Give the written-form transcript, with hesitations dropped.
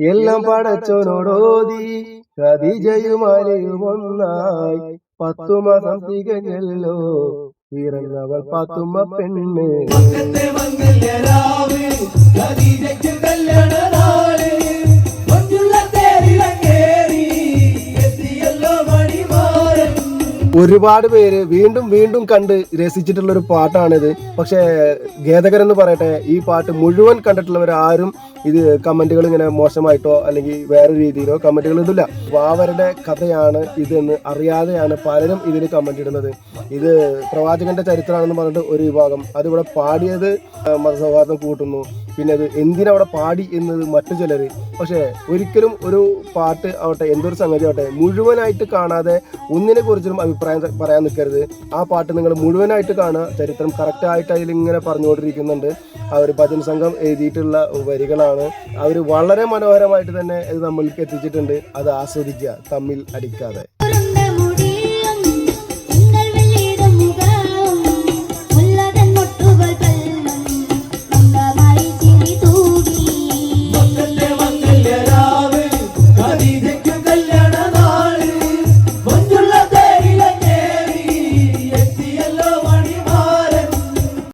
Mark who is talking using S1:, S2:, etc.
S1: എല്ലാം പടച്ചോനോടോതി ഖദീജയും അലിയും ഒന്നായി 10 മാസം തികഞ്ഞല്ലോ പിറന്നവൾ പാത്തുമ്മ പെണ്ണ്. ഒരുപാട് പേര് വീണ്ടും വീണ്ടും കണ്ട് രസിച്ചിട്ടുള്ള ഒരു പാട്ടാണിത്. പക്ഷേ ഖേദകരെന്ന് പറയട്ടെ, ഈ പാട്ട് മുഴുവൻ കണ്ടിട്ടുള്ളവർ ആരും ഇത് കമന്റുകൾ ഇങ്ങനെ മോശമായിട്ടോ അല്ലെങ്കിൽ വേറെ രീതിയിലോ കമന്റുകൾ ഇടില്ല. വാവരുടെ കഥയാണ് ഇതെന്ന് അറിയാതെയാണ് പലരും ഇതിന് കമന്റ് ഇടുന്നത്. ഇത് പ്രവാചകന്റെ ചരിത്രമാണെന്ന് പറഞ്ഞിട്ട് ഒരു വിഭാഗം, അതിവിടെ പാടിയത് മതസൗഹാർദ്ദം കൂട്ടുന്നു, പിന്നെ അത് എന്തിനവിടെ പാടി എന്നത് മറ്റു ചിലർ. പക്ഷേ ഒരിക്കലും ഒരു പാട്ട് ആവട്ടെ, എന്തൊരു സംഗതി ആവട്ടെ, മുഴുവനായിട്ട് കാണാതെ ഒന്നിനെ കുറിച്ചും അഭിപ്രായം പറയാൻ നിൽക്കരുത്. ആ പാട്ട് നിങ്ങൾ മുഴുവനായിട്ട് കാണുക. ചരിത്രം കറക്റ്റായിട്ട് അതിലിങ്ങനെ പറഞ്ഞുകൊണ്ടിരിക്കുന്നുണ്ട്. ആ ഒരു ഭജൻ സംഘം എഴുതിയിട്ടുള്ള വരികളാണ്. അവർ വളരെ മനോഹരമായിട്ട് തന്നെ ഇത് നമ്മൾക്ക് എത്തിച്ചിട്ടുണ്ട്. അത് ആസ്വദിക്കുക, തമ്മിൽ അടിക്കാതെ.